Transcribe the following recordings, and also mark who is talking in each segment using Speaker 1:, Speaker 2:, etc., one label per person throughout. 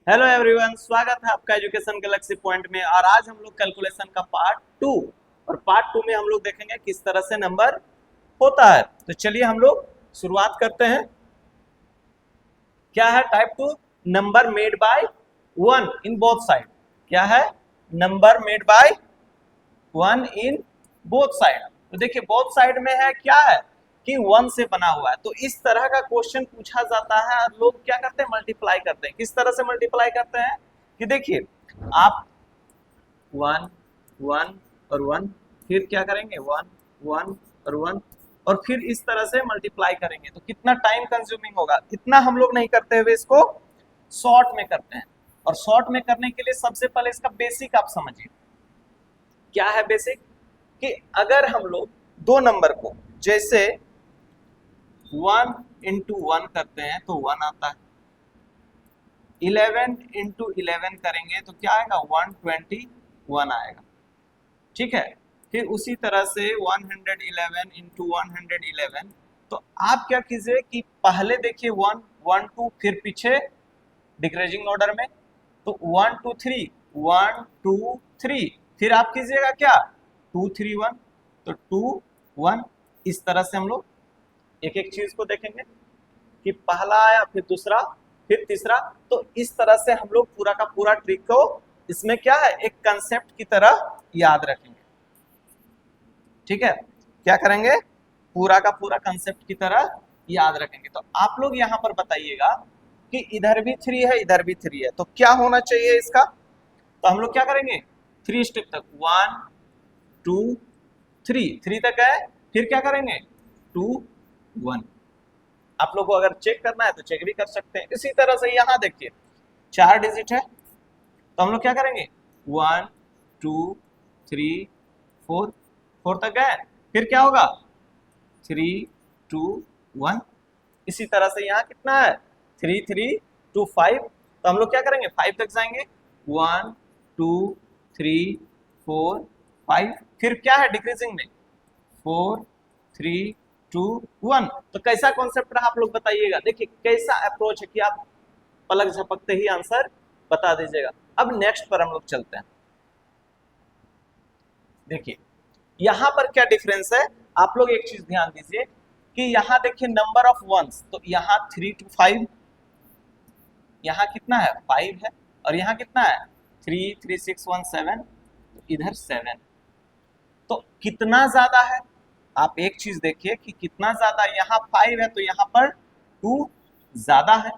Speaker 1: Hello everyone, स्वागत है आपका एजुकेशन गैलेक्सी पॉइंट में। और आज हम लोग कैलकुलेशन का पार्ट 2 और पार्ट 2 में हम लोग देखेंगे किस तरह से नंबर होता है। तो चलिए हम लोग शुरुआत करते हैं। क्या है type 2? Number made by 1 in both side. क्या है? Number made by 1 in both side. तो देखिए बोथ साइड में है क्या है कि 1 से बना हुआ है। तो इस तरह का क्वेश्चन पूछा जाता है और लोग क्या करते हैं, मल्टीप्लाई करते हैं। किस तरह से मल्टीप्लाई करते हैं कि देखिए आप 1 1 और 1, फिर क्या करेंगे 1 1 और 1, और फिर इस तरह से मल्टीप्लाई करेंगे। तो कितना टाइम कंज्यूमिंग होगा। इतना हम लोग नहीं करते हुए इसको शॉर्ट में करते हैं। और शॉर्ट में करने के लिए सबसे पहले इसका बेसिक आप समझिए। क्या है बेसिक? कि अगर हम लोग दो नंबर को जैसे 1 इंटू 1 करते हैं तो 1 आता है, 11 इंटू 11 करेंगे तो क्या आएगा 121 आएगा। ठीक है। फिर उसी तरह से 111 इंटू 111। तो आप क्या कीजिए कि पहले देखिए 1 1 2, फिर पीछे डिक्रीजिंग ऑर्डर में। तो 1 2 3 1 2 3, फिर आप कीजिएगा क्या 2 3 1। तो 2 1, इस तरह से हम लोग एक एक चीज को देखेंगे कि पहला आया, फिर दूसरा, फिर तीसरा। तो इस तरह से हम लोग पूरा का पूरा ट्रिक को इसमें क्या है एक कंसेप्ट की तरह याद रखेंगे। ठीक है। क्या करेंगे? पूरा का पूरा कंसेप्ट की तरह याद रखेंगे। तो आप लोग यहां पर बताइएगा कि इधर भी 3 है, इधर भी 3 है, तो क्या होना चाहिए इसका। तो हम लोग क्या करेंगे 3 स्टेप तक 1 2 3 तक है, फिर क्या करेंगे 2 1। आप लोग को अगर चेक करना है तो चेक भी कर सकते हैं। इसी तरह से यहाँ देखिए 4 डिजिट है, तो हम लोग क्या करेंगे 1 2 3 4, 4 तक गए, फिर क्या होगा 3 2 1। इसी तरह से यहाँ कितना है 3 3 2 5, तो हम लोग क्या करेंगे 5 तक जाएंगे 1 2 3 4 5, फिर क्या है डिक्रीजिंग में 4 3 2 1। तो कैसा कॉन्सेप्ट रहा आप लोग बताइएगा। देखिए कैसा अप्रोच है कि आप पलक झपकते ही आंसर बता दीजिएगा। अब नेक्स्ट पर हम लोग चलते हैं। देखिए यहां पर क्या डिफरेंस है, आप लोग एक चीज ध्यान दीजिए कि यहां देखिए नंबर ऑफ वंस, तो यहां 3 to 5, यहां कितना है 5 है, और यहां कितना है 3 3 6 1 7, तो इधर 7। तो कितना ज्यादा है, आप एक चीज देखिए कि कितना ज्यादा, यहाँ 5 है तो यहाँ पर 2 ज्यादा है,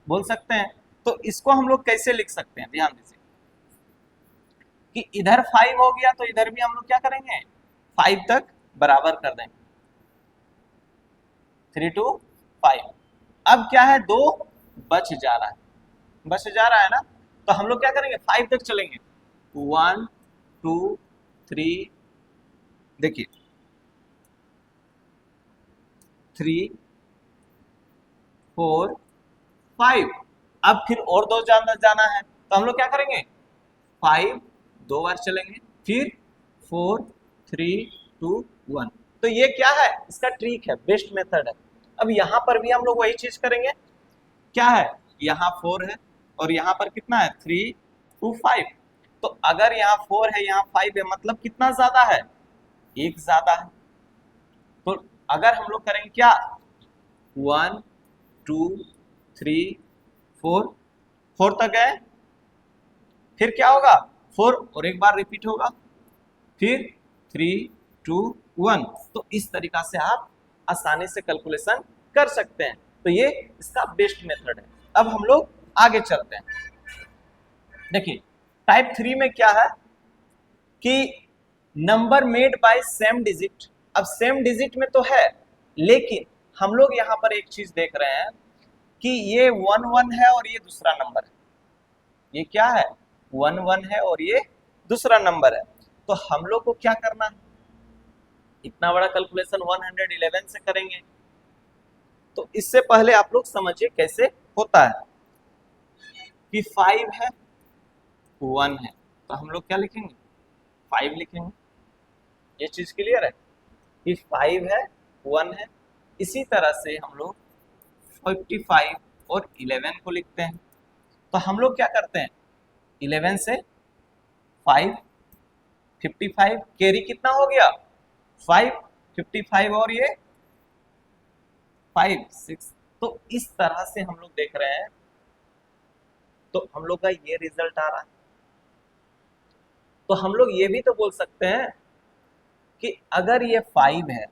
Speaker 1: बोल सकते हैं। तो इसको हम लोग कैसे लिख सकते हैं, ध्यान दीजिए कि इधर 5 हो गया तो इधर भी हम लोग क्या करेंगे 5 तक बराबर कर देंगे, 3 to 5। अब क्या है 2 बच जा रहा है, बच जा रहा है ना। तो हम लोग क्या करेंगे 5 तक चलेंगे 1 2 3, देखिए 3 4 5। अब फिर और 2 जाना है, तो हम लोग क्या करेंगे 5 2 बार चलेंगे, फिर 4 3 2 1। तो ये क्या है इसका ट्रिक है, बेस्ट मेथड है। अब यहां पर भी हम लोग वही चीज करेंगे। क्या है यहाँ 4 है और यहाँ पर कितना है 3 2 5। तो अगर यहाँ 4 है यहाँ 5 है, मतलब कितना ज्यादा है, एक ज्यादा है। तो अगर हम लोग करेंगे क्या 1 2 3 4, 4 तक है, फिर क्या होगा 4 और एक बार रिपीट होगा, फिर 3 2 1। तो इस तरीका से आप आसानी से कैलकुलेशन कर सकते हैं। तो ये इसका बेस्ट मेथड है। अब हम लोग आगे चलते हैं। देखिए टाइप 3 में क्या है कि number made by same digit. अब सेम डिजिट में तो है, लेकिन हम लोग यहां पर एक चीज देख रहे हैं कि ये 1 1 है और ये दूसरा नंबर है। ये क्या है 1 1 है और ये दूसरा नंबर है। तो हम लोग को क्या करना है, इतना बड़ा कैलकुलेशन 111 से करेंगे। तो इससे पहले आप लोग समझिए कैसे होता है कि 5 है 1 है, तो हम लोग क्या लिखेंगे 5 लिखेंगे। ये चीज क्लियर है कि 5 है 1 है। इसी तरह से हम लोग 55 और 11 को लिखते हैं। तो हम लोग क्या करते हैं, 11 से 5 55, कैरी कितना हो गया 5 55 और ये 5 6। तो इस तरह से हम लोग देख रहे हैं, तो हम लोग का ये रिजल्ट आ रहा है। तो हम लोग ये भी तो बोल सकते हैं कि अगर ये 5 है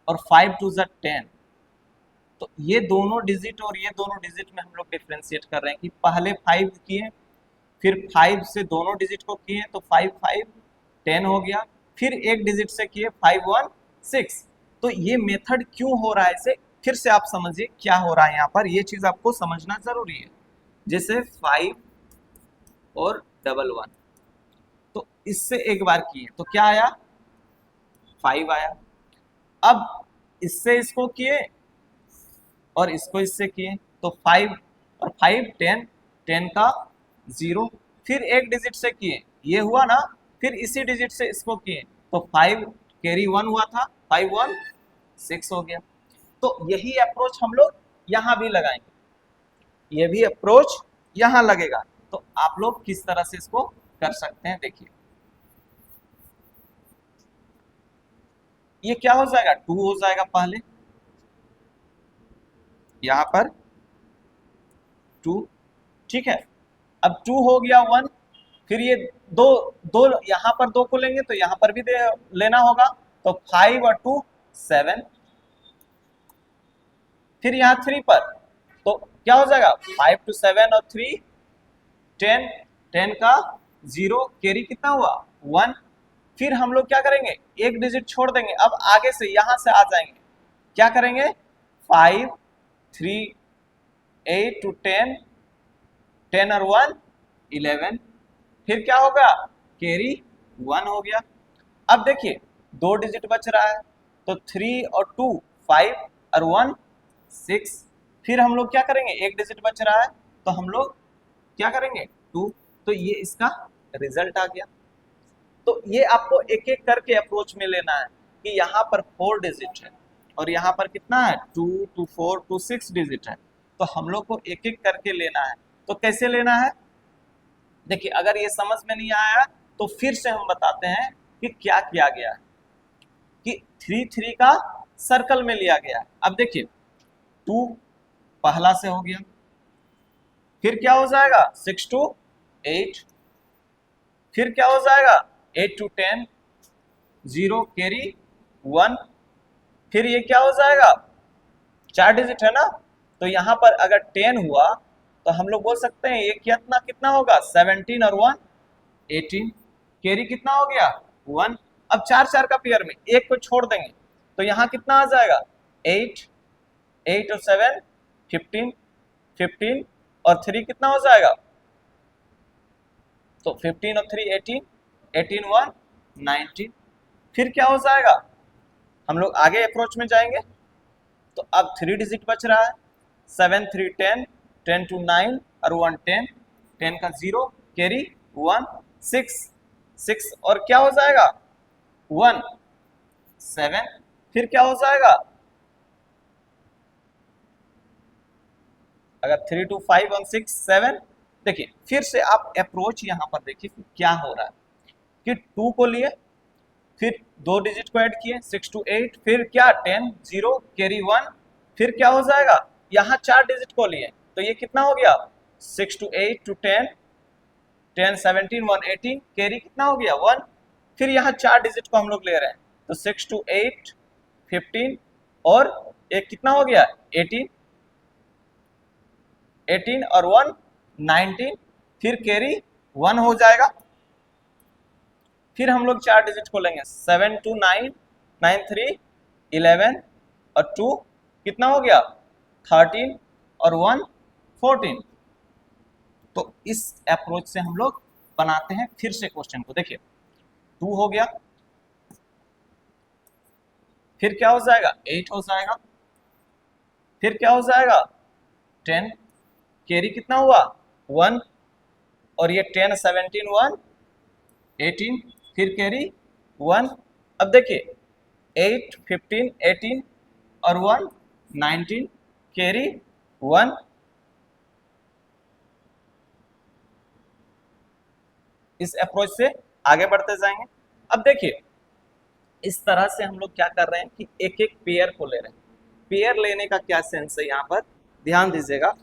Speaker 1: और 5 टू ज़ 10, तो ये दोनों डिजिट और ये दोनों डिजिट में हम लोग डिफ्रेंशिएट कर रहे हैं कि पहले 5 किए, फिर 5 से दोनों डिजिट को किए तो 5 5 10 हो गया, फिर एक डिजिट से किए 5 1 6। तो ये मेथड क्यों हो रहा है, इसे फिर से आप समझिए क्या हो रहा है यहाँ पर, ये चीज आपको समझना जरूरी है। जैसे 5 और 1 1, तो इससे एक बार किए तो क्या आया 5 आया। अब इससे इसको किए और इसको इससे किए तो 5 और 5 10, 10 का 0, फिर एक डिजिट से किए ये हुआ ना, फिर इसी डिजिट से इसको किए तो 5 कैरी 1 हुआ था, 5 1 6 हो गया। तो यही अप्रोच हम लोग यहाँ भी लगाएंगे, ये भी अप्रोच यहाँ लगेगा। तो आप लोग किस तरह से इसको कर सकते हैं देखिए, ये क्या हो जाएगा 2 हो जाएगा पहले, यहां पर 2, ठीक है। अब 2 हो गया 1, फिर ये दो दो यहां पर 2 को लेंगे तो यहां पर भी लेना होगा, तो 5 और 2 7, फिर यहाँ 3 पर तो क्या हो जाएगा 5 to 7 और 3 10, 10 का 0, कैरी कितना हुआ 1। फिर हम लोग क्या करेंगे, एक डिजिट छोड़ देंगे, अब आगे से यहां से आ जाएंगे, क्या करेंगे 5 3 8 to 10, 10 और 1 11, फिर क्या होगा कैरी 1 हो गया। अब देखिए 2 डिजिट बच रहा है, तो 3 और 2 5 और 1 6, फिर हम लोग क्या करेंगे, एक डिजिट बच रहा है तो हम लोग क्या करेंगे 2, तो ये इसका रिजल्ट आ गया। तो ये आपको एक एक करके अप्रोच में लेना है कि यहाँ पर 4 डिजिट है और यहाँ पर कितना है 2 to 4 to 6 डिजिट है, तो हम लोग को एक एक करके लेना है। तो कैसे लेना है देखिए, अगर ये समझ में नहीं आया तो फिर से हम बताते हैं कि क्या किया गया है, कि 3 3 का सर्कल में लिया गया है। अब देखिए 2 पहला से हो गया, फिर क्या हो जाएगा 6 to 8, फिर क्या हो जाएगा 8 to 10 0 कैरी 1, फिर ये क्या हो जाएगा 4 डिजिट है ना, तो यहां पर अगर 10 हुआ तो हम लोग बोल सकते हैं ये कितना कितना होगा 17 और 1 18, कैरी कितना हो गया 1। अब 4 4 का पेयर में एक को छोड़ देंगे तो यहाँ कितना आ जाएगा 8, 8 और 7 15, 15 और 3 कितना हो जाएगा, तो 15 और 3 18, 18 1 19, फिर क्या हो जाएगा, हम लोग आगे अप्रोच में जाएंगे तो अब 3 डिजिट बच रहा है, 7 3 10, 10 to 9 और 1 10, 10 का 0 कैरी 1 6, 6 और क्या हो जाएगा 1 7, फिर क्या हो जाएगा, अगर 3 to 5 1 6 7, देखिए फिर से आप अप्रोच यहां पर देखिए क्या हो रहा है कि 2 को लिए, फिर 2 डिजिट को ऐड किए 6 to 8, फिर क्या 10 0 कैरी 1, फिर क्या हो जाएगा यहाँ 4 डिजिट को लिए तो ये कितना हो गया 6 to 8 to 10, 10 17 1 18, कैरी कितना हो गया 1, फिर यहाँ 4 डिजिट को हम लोग ले रहे हैं तो 6 to 8 15 और एक कितना हो गया 18, 18 और 1 19, फिर कैरी 1 हो जाएगा। फिर हम लोग 4 डिजिट को लेंगे 7 to 9 9 3 11 और 2 कितना हो गया 13 और 1 14। तो इस अप्रोच से हम लोग बनाते हैं फिर से क्वेश्चन को, देखिए 2 हो गया, फिर क्या हो जाएगा 8 हो जाएगा, फिर क्या हो जाएगा 10, कैरी कितना हुआ 1 और ये 10 17 1 18, फिर कैरी 1। अब देखिए 8 15 18 और 1 19, कैरी 1, इस अप्रोच से आगे बढ़ते जाएंगे। अब देखिए इस तरह से हम लोग क्या कर रहे हैं कि एक एक पेयर को ले रहे हैं। पेयर लेने का क्या सेंस है यहाँ पर, ध्यान दीजिएगा।